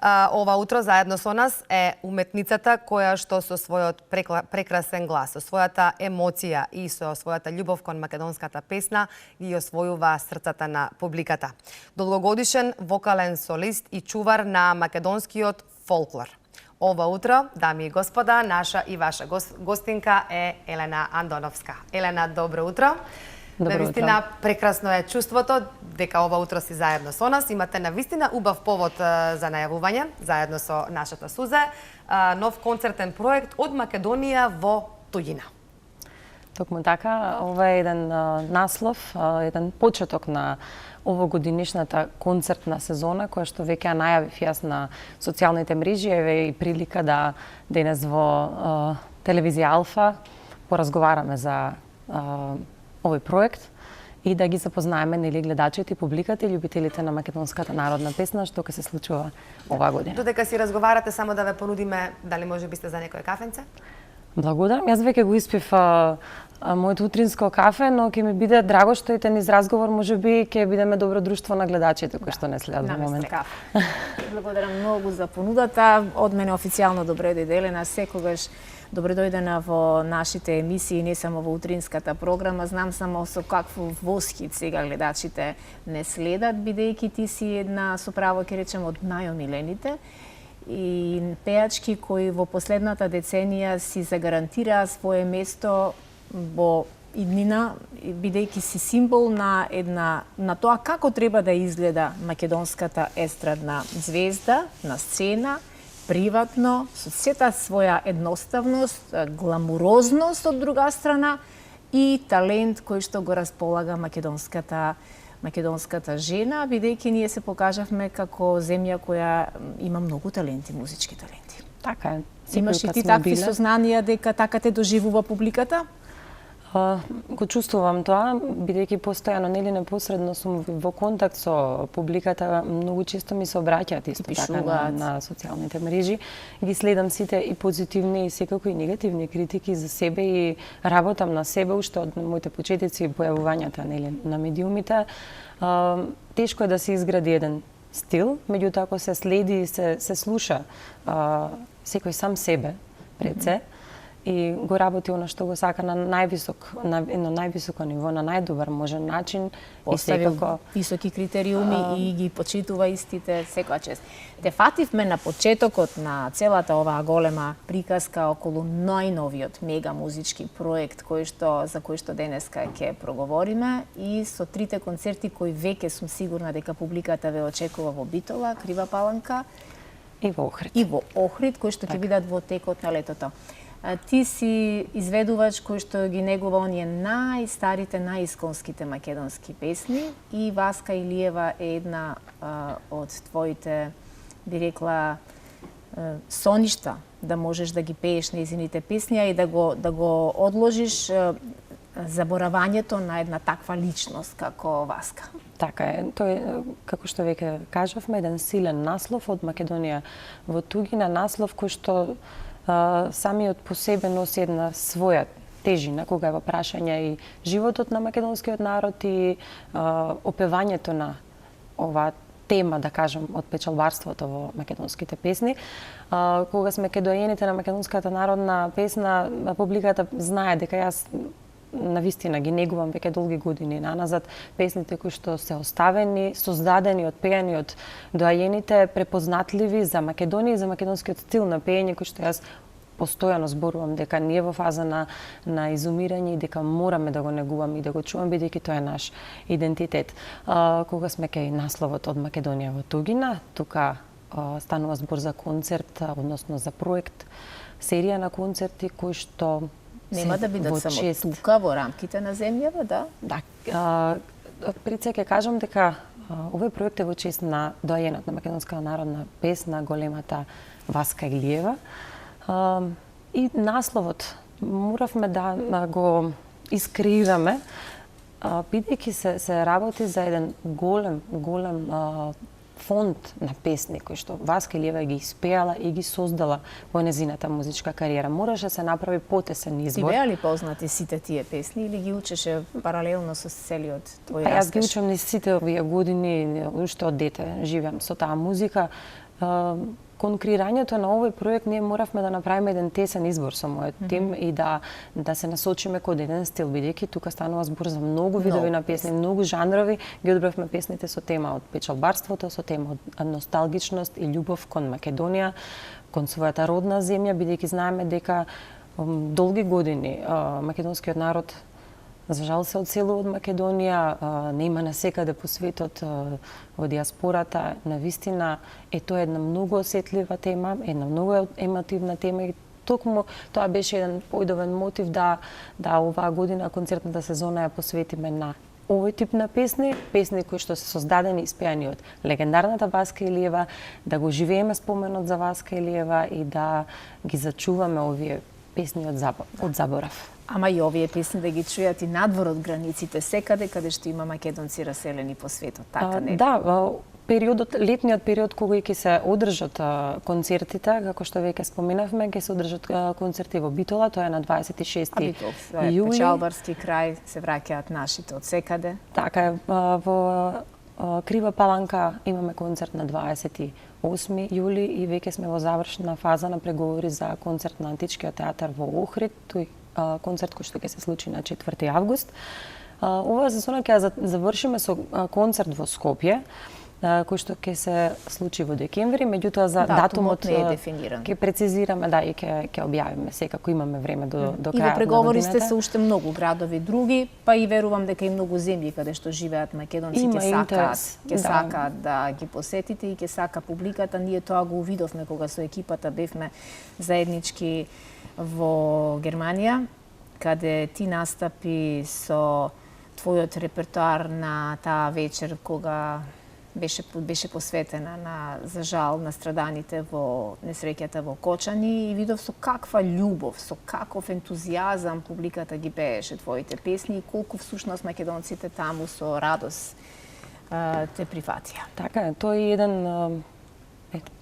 Ова утро заедно со нас е уметницата која што со својот прекрасен глас, со својата емоција и со својата љубов кон македонската песна ги освојува срцата на публиката. Долгогодишен вокален солист и чувар на македонскиот фолклор. Ова утро, дами и господа, наша и ваша гостинка е Елена Андоновска. Елена, добро утро. Навистина прекрасно е чувството дека ова утро си заедно со нас. Имате навистина убав повод за најавување, заедно со нашата Сузе, нов концертен проект од Македонија во туѓина. Токму така, ова е еден наслов, еден почеток на овогодинишната концертна сезона, која што веќе ја најавив јас на социјалните мрежи, еве и прилика да денес во телевизија Алфа поразговараме за овој проект и да ги запознаеме нели гледачите и публиката и љубителите на македонската народна песна што ќе се случува оваа година. Додека си разговарате, само да ве понудиме дали може би сте за некое кафенце? Благодарам. Јас веќе го испив моето утринско кафе, но ќе ми биде драго што и низ разговор можеби ќе бидеме добро друштво на гледачите кои што не следат во момент. Благодарам многу за понудата. Од мене официјално добре дојде, Елена, секогаш добре дојдена во нашите емисии, не само во утринската програма. Знам само со какво восхит сега гледачите не следат, бидејќи ти си една, со право ќе речем, од најомилените и пеачки кои во последната деценија си загарантираа свое место во иднина, бидејќи си символ на тоа како треба да изгледа македонската естрадна звезда на сцена, приватно, со сета своја едноставност, гламурозност од друга страна и талент кој што го располага македонската жена, бидејќи ние се покажавме како земја која има многу таленти, музички таленти. Така е. Имаш и ти такви сознанија дека така те доживува публиката? Го чувствувам тоа, бидејќи постојано нели непосредно сум во контакт со публиката, многу често ми се обраќаат исто така на социјалните мрежи. Ги следам сите и позитивни и секако и негативни критики за себе и работам на себе уште од моите почетоци и појавувањата нели на медиумите. Тешко е да се изгради еден стил, меѓутоа ако се следи и се слуша секој сам себе пред се, и го работи она што го сака на највисоко ниво, на најдобар можен начин. Поставил високи критериуми и ги почитува истите секоја чест. Те фативме на почетокот на целата оваа голема приказка околу најновиот мега музички проект за кој што денеска ќе проговориме и со трите концерти кои веќе сум сигурна дека публиката ве очекува во Битола, Крива Паланка и во Охрид. Кои што ќе бидат во текот на летото. Ти си изведувач кој што ги негува оние најстарите, најисконските македонски песни и Васка Илиева е една од твоите, би рекла, соништа да можеш да ги пееш нејзините песни и да го одложиш заборавањето на една таква личност како Васка. Така е. Тој, како што веќе кажавме, еден силен наслов од Македонија во туѓина, наслов кој што самиот по себе носи една своја тежина кога е во прашање и животот на македонскиот народ и опевањето на оваа тема, да кажам, од печалбарството во македонските песни. Кога сме кај доаените на македонската народна песна, публиката знае дека јас навистина ги негувам веќе долги години наназад песните кои што се оставени, создадени, отпеани од доајените, препознатливи за Македонија и за македонскиот стил на пеење кој што јас постојано зборувам дека ние во фаза на изумирање и дека мораме да го негуваме и да го чуваме бидејќи тоа е наш идентитет. Кога сме кај насловот од Македонија во туѓина, тука станува збор за концерт, односно за проект, серија на концерти кои што нема да бидат само тука во рамките на земјава, да? Да. Пред се ќе кажам дека овој проект е во чест на доајенот на македонска народна песна, големата Васка Илиева. И насловот моравме да го искреираме, бидејќи се работи за еден голем фонд на песни кои што Васка Илиева ги испеала и ги создала во незината музичка кариера. Мораше се направи потесен избор. Ти беа ли познати сите тие песни или ги учеше паралелно со целиот твој растеж? Јас ги учам низ сите овие години, уште од дете живеам со таа музика. кон креирањето на овој проект ние моравме да направиме еден тесен избор со мојот тим и да се насочиме кон еден стил, бидејќи тука станува збор за многу видови на песни, многу жанрови. Ги одбравме песните со тема од печалбарството, со тема од носталгичност и љубов кон Македонија, кон својата родна земја, бидејќи знаеме дека долги години македонскиот народ за жал се одселува од Македонија, нема насекаде по светот во диаспората, навистина тоа е една многу осетлива тема, една многу емотивна тема и токму тоа беше еден појдовен мотив да оваа година концертната сезона ја посветиме на овој тип на песни кои што се создадени и испеани од легендарната Васка Илиева, да го живееме споменот за Васка Илиева и да ги зачуваме овие песни од заборав. Ама и овие песни да ги чујат и надвор од границите, секаде каде што има македонци раселени по светот, така нели? Да, летниот период кога ќе се одржат концертите, како што веќе споменавме, ќе се одржат концерти во Битола, тоа е на 26 јули. Печалбарски крај, се враќаат нашите од секаде. Така е, во Крива Паланка имаме концерт на 28 јули и веќе сме во завршна фаза на преговори за концерт на Античкиот театар во Охрид, тој концерт кој што ќе се случи на 4 август. Оваа сезона ќе завршиме со концерт во Скопје, кој што ќе се случи во декември, меѓутоа за датумот не е дефиниран. Ќе прецизираме, и ќе објавиме секако, имаме време до крајот на годината. И во преговори сте со уште многу градови други, па и верувам дека и многу земји каде што живеат македонци ќе сакаат да ги посетите и ќе сака публиката. Ние тоа го увидовме кога со екипата бевме заеднички во Германија, каде ти настапи со твојот репертоар на таа вечер кога беше посветена за жал на страданите во несреќата во Кочани и видов со каква љубов, со каков ентузијазам публиката ги пееше твоите песни и колку всушност македонците таму со радост те прифатија. Така е, тој е еден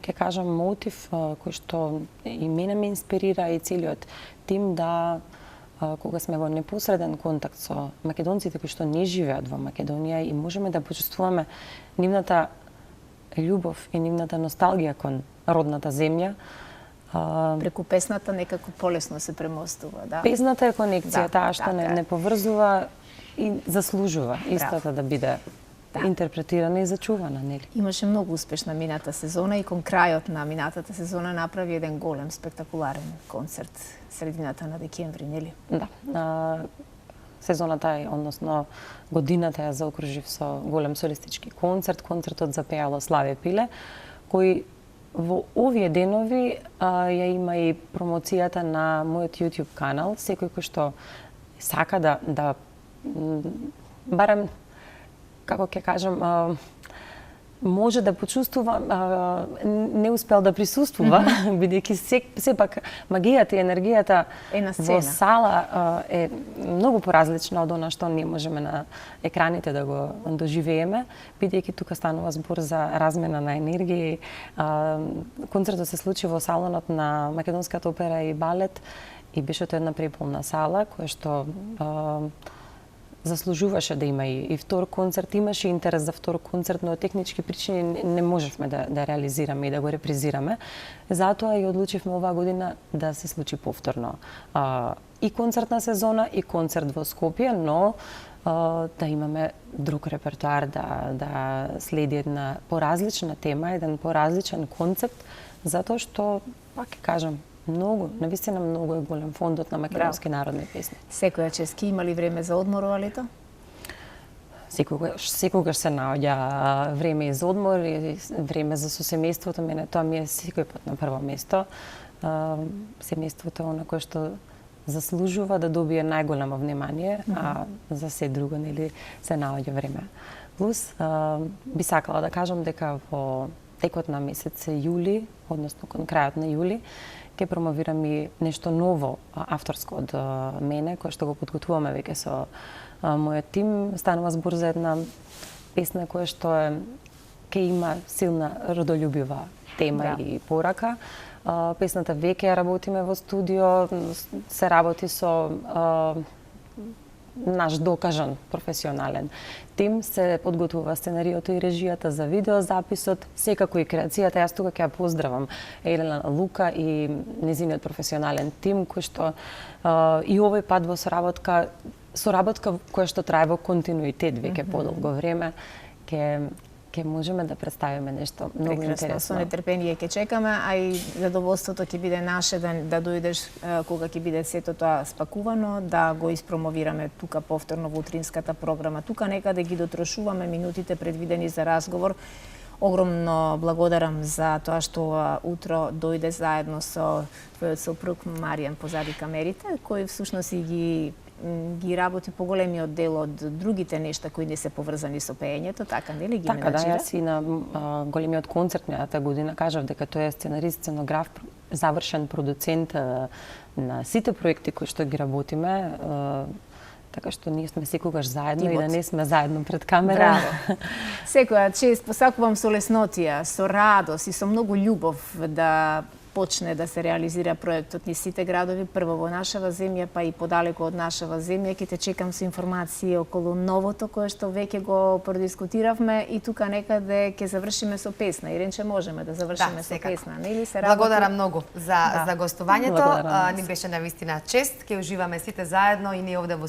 ќе кажам мотив кој што и мене ме инспирира и целиот тим да кога сме во непосреден контакт со македонците кои што не живеат во Македонија и можеме да почувствуваме нивната љубов и нивната носталгија кон родната земја. Преку песната некако полесно се премостува, да? Песната е конекција, таа што не поврзува и заслужува истата да биде интерпретирана и зачувана, нели? Имаше многу успешна мината сезона и кон крајот на минатата сезона направи еден голем, спектакуларен концерт средината на декември, нели? Да. Сезоната е, односно годината ја заокружив со голем солистички концерт, концертот за пеало Славе Пиле, кој во овие денови ја има и промоцијата на мојот YouTube канал. Секој кој што сака да барем, како ќе кажам, може да почувствува, не успел да присуствува, бидејќи сепак магијата и енергијата во сала е многу поразлична од она што ние можеме на екраните да го доживееме, бидејќи тука станува збор за размена на енергија. Концертот се случи во салонот на Македонската опера и балет и беше тоа една преполна сала која што заслужуваше да има и втор концерт, имаше интерес за втор концерт, но од технички причини не можевме да реализираме и да го репризираме. Затоа и одлучивме оваа година да се случи повторно и концертна сезона и концерт во Скопје, но да имаме друг репертоар, да следи една поразлична тема, еден поразличен концепт, затоа што, пак ќе кажам, навистина многу е голем фондот на македонски народни песни. Секоја чески има ли време за одмор ова лето? Секогаш се наоѓа време и за одмор и време за со семејството. Мене тоа ми е секој пат на прво место. Семејството е она кое што заслужува да добие најголемо внимание, а за се друго нели се наоѓа време. Плюс би сакала да кажам дека во текот на месец јули, односно кон крајот на јули, ќе промовирам и нешто ново авторско од мене, кое што го подготвуваме веќе со мојот тим. Станува збор за една песна која што ќе има силна родолюбива тема и порака. Песната веќе ја работиме во студио, се работи со наш докажан професионален тим се подготвува сценариото и режијата за видеозаписот, секако и креацијата. Јас тука ќе ја поздравам Елена Лука и незиниот професионален тим кој што и овој пат во соработка која што трае во континуитет веќе подолго време ќе можеме да представиме нешто многу интересно. Со нетрпение ќе чекаме, а и задоволството ќе биде наше да дојдеш кога ќе биде сето тоа спакувано, да го испромовираме тука повторно во утринската програма. Тука некаде ги дотрошуваме минутите предвидени за разговор. Огромно благодарам за тоа што утро дојде заедно со твојот сопруг Маријан позади камерите, кој всушност и ги работи поголемиот дел од другите нешта кои не се поврзани со пеењето, така нели ги менаџира? Така да, јас и на големиот концерт минатата година кажав дека тој е сценарист, сценограф, завршен продуцент на сите проекти кои што ги работиме, така што ние сме секогаш заедно и да не сме заедно пред камера. Браво. Секоја чест посакувам со леснотија, со радост и со многу љубов да почне да се реализира проектот низ сите градови, прво во нашава земја, па и подалеку од нашава земја. Ќе те чекам со информации околу новото кое што веќе го продискутиравме и тука некаде ќе завршиме со песна. Иренче, можеме да завршиме со песна, нели се работи? Благодарам многу за гостувањето. Ни беше навистина чест. Ќе уживаме сите заедно и ние овде во